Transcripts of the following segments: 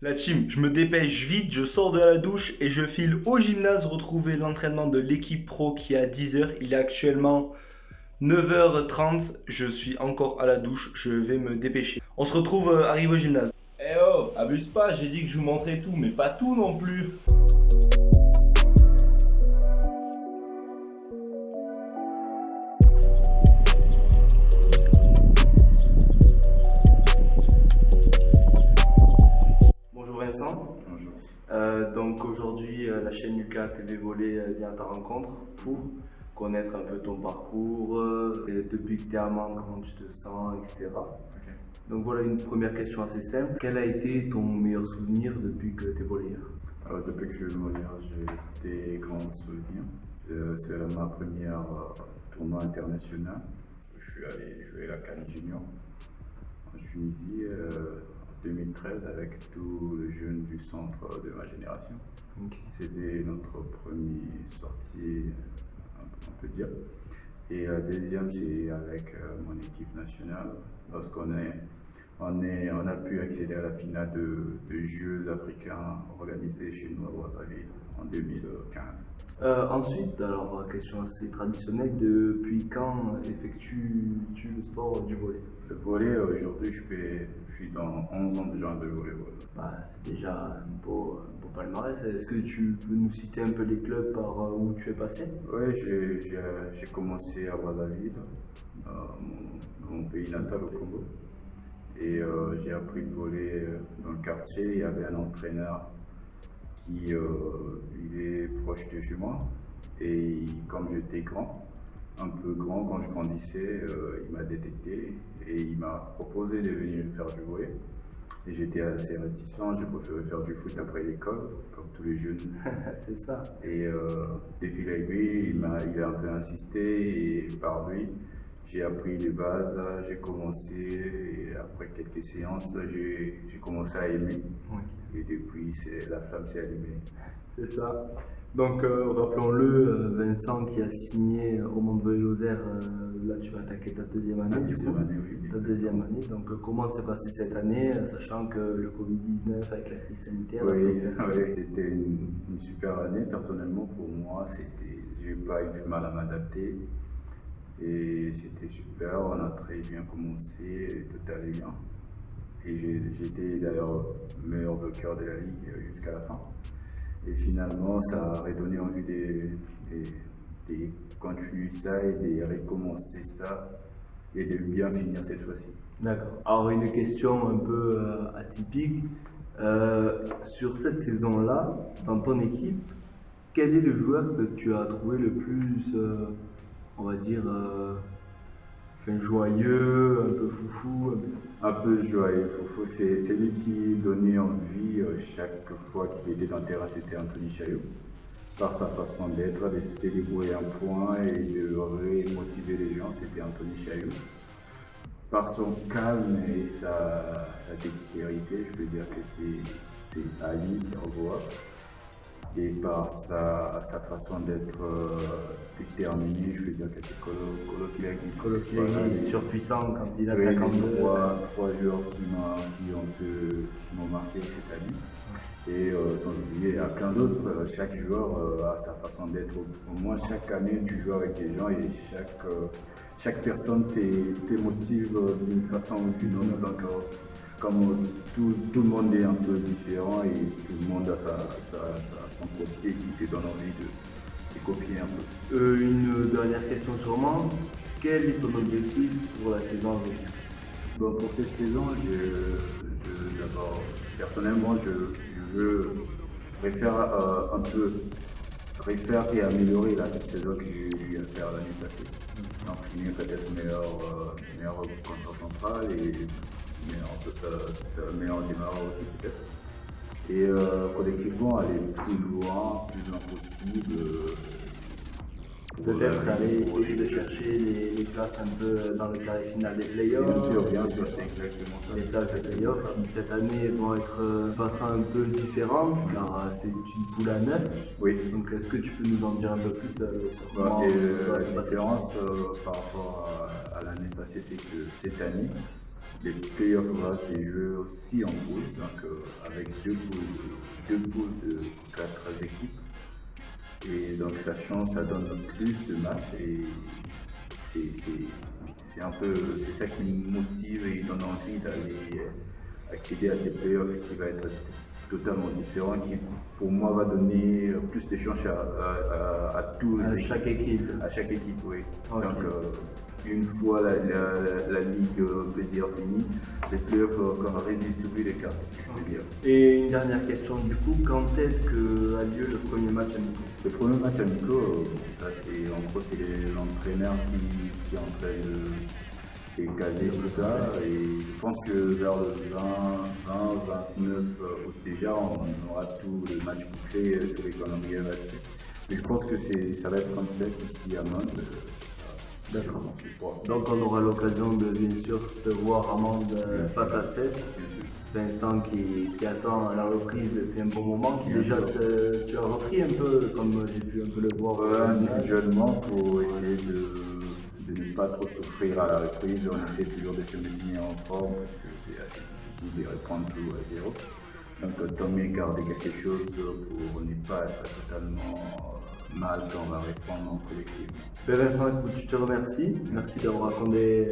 La team, je me dépêche vite, je sors de la douche et je file au gymnase retrouver l'entraînement de l'équipe pro qui est à 10h. Il est actuellement 9h30, je suis encore à la douche, je vais me dépêcher. On se retrouve arrivé au gymnase. Eh oh, abuse pas, j'ai dit que je vous montrais tout, mais pas tout non plus. Bonjour Vincent. Bonjour. Donc aujourd'hui, la chaîne Lucas TV Volley vient à ta rencontre pour connaître un peu ton parcours, et depuis que tu es amant, comment tu te sens, etc. Ok. Donc voilà une première question assez simple. Quel a été ton meilleur souvenir depuis que tu es volleyeur? Depuis que je joue au Montréal, j'ai des grands souvenirs. C'est ma première tournoi international. Je suis allé jouer la CAN Junior en Tunisie en 2013 avec tous les jeunes du centre de ma génération. Ok. C'était notre première sortie, on peut dire. Et deuxième, c'est avec mon équipe nationale, lorsqu'on on a pu accéder à la finale de Jeux africains organisés chez nous à Brazzaville en 2015. Ensuite, alors question assez traditionnelle, depuis quand effectues-tu le sport du volley? Le volley, aujourd'hui, je suis dans 11 ans déjà de volleyball. Bah, c'est déjà un beau palmarès. Est-ce que tu peux nous citer un peu les clubs par où tu es passé? Oui, j'ai commencé à Brazzaville, mon pays natal au Congo. Et j'ai appris le volley dans le quartier. Il y avait un entraîneur qui il est proche de chez moi. Et comme j'étais grand, un peu grand quand je grandissais, il m'a détecté et il m'a proposé de venir faire du volley. Et j'étais assez réticent, j'ai préféré faire du foot après l'école, comme tous les jeunes. C'est ça. Et de fil à aiguille, il a un peu insisté et par lui, j'ai appris les bases, j'ai commencé et après quelques séances, j'ai commencé à aimer. Ok. Et depuis, la flamme s'est allumée. C'est ça. Donc, rappelons-le, Vincent qui a signé au Monde Volley Lozère, là tu vas attaquer ta deuxième année. La Du deuxième coup. année, oui. Ta deuxième année. Donc, comment s'est passée cette année, sachant que le Covid-19 avec la crise sanitaire. Oui, oui, c'était une super année. Personnellement, pour moi, j'ai pas eu du mal à m'adapter. Et c'était super, on a très bien commencé, tout allait bien. Et j'étais d'ailleurs meilleur bloqueur de la ligue jusqu'à la fin. Et finalement, ça a redonné envie de continuer ça et de recommencer ça et de bien finir cette fois-ci. D'accord. Alors, une question un peu atypique. Sur cette saison-là, dans ton équipe, quel est le joueur que tu as trouvé le plus, on va dire, joyeux, un peu foufou? Un peu joyeux, Foufou, c'est lui qui donnait envie chaque fois qu'il était dans le terrain, c'était Anthony Chaillot. Par sa façon d'être, de célébrer un point et de remotiver les gens, c'était Anthony Chaillot. Par son calme et sa dextérité, je peux dire que c'est Ali Roboa. Et par sa façon d'être déterminé, je peux dire que c'est Kolo Kiagi. Colloquial, il est surpuissant quand il Oui, attaque en les deux. trois joueurs qui m'ont marqué cette année. Et sans oublier, il y a plein d'autres. Chaque joueur a sa façon d'être. Au moins, chaque année, tu joues avec des gens et chaque personne te motive d'une façon ou d'une autre. Donc, comme tout le monde est un peu différent et tout le monde a son côté qui te donne envie de copier un peu. Une dernière question sûrement. Quel est ton objectif pour la saison à venir? Bon, pour cette saison, d'abord, personnellement, je veux refaire refaire et améliorer la saison que j'ai eu à faire l'année passée. Donc, finir peut-être meilleur compteur central et meilleur démarreur aussi peut-être. Et collectivement, aller plus loin possible. Peut-être aller essayer de chercher les places un peu dans le carré final des playoffs. Bien sûr, c'est exactement ça. Les places des playoffs qui cette année vont être de façon un peu différente car c'est une poule à 9. Oui. Donc est-ce que tu peux nous en dire un peu plus sur Bah, comment et, ça va la se passer? différence par rapport à l'année passée, c'est que cette année, Les playoffs vont se jouer aussi en poule, donc avec deux poules de 4 équipes. Et donc ça change, ça donne plus de matchs et c'est ça qui me motive et donne envie d'aller accéder à ces playoffs qui va être totalement différent, qui pour moi va donner plus de chances à tous les Avec chaque équipe. À chaque équipe, oui. Okay. Donc une fois la ligue peut dire finie, les playoffs qu'on redistribue les cartes, si je peux dire. Et une dernière question du coup, quand est-ce que a lieu le premier match amico? Le premier match amico, ça c'est en gros c'est l'entraîneur qui est en train de caser tout ça, et je pense que vers le 20-29 août déjà on aura tous les matchs bouclés, tous les calendriers restés. Mais je pense que ça va être 37 ici à Mende. D'accord. Donc on aura l'occasion de bien sûr te voir Amande face à Seth. Vincent qui attend la reprise depuis un bon moment, qui déjà tu as repris un peu, comme j'ai pu un peu le voir. Individuellement, pour essayer de ne pas trop souffrir à la reprise, on essaie toujours de se maintenir en forme parce que c'est assez difficile de reprendre tout à zéro. Donc tant mieux garder quelque chose pour ne pas être totalement mal quand on va reprendre en collectivement. Vincent, écoute, je te remercie. Merci d'avoir accordé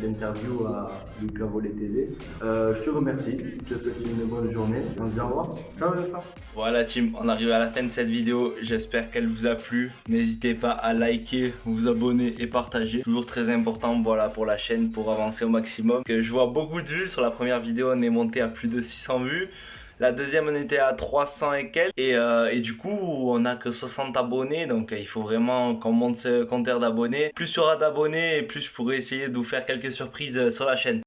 l'interview à Lucas Volley TV. Je te remercie. Je te souhaite une bonne journée. On se dit au revoir. Ciao Vincent. Voilà team, on arrive à la fin de cette vidéo. J'espère qu'elle vous a plu. N'hésitez pas à liker, vous abonner et partager. Toujours très important, voilà, pour la chaîne, pour avancer au maximum. Que je vois beaucoup de vues. Sur la première vidéo, on est monté à plus de 600 vues. La deuxième, on était à 300 et quelques. Et du coup, on n'a que 60 abonnés. Donc, il faut vraiment qu'on monte ce compteur d'abonnés. Plus il y aura d'abonnés, et plus je pourrai essayer de vous faire quelques surprises sur la chaîne.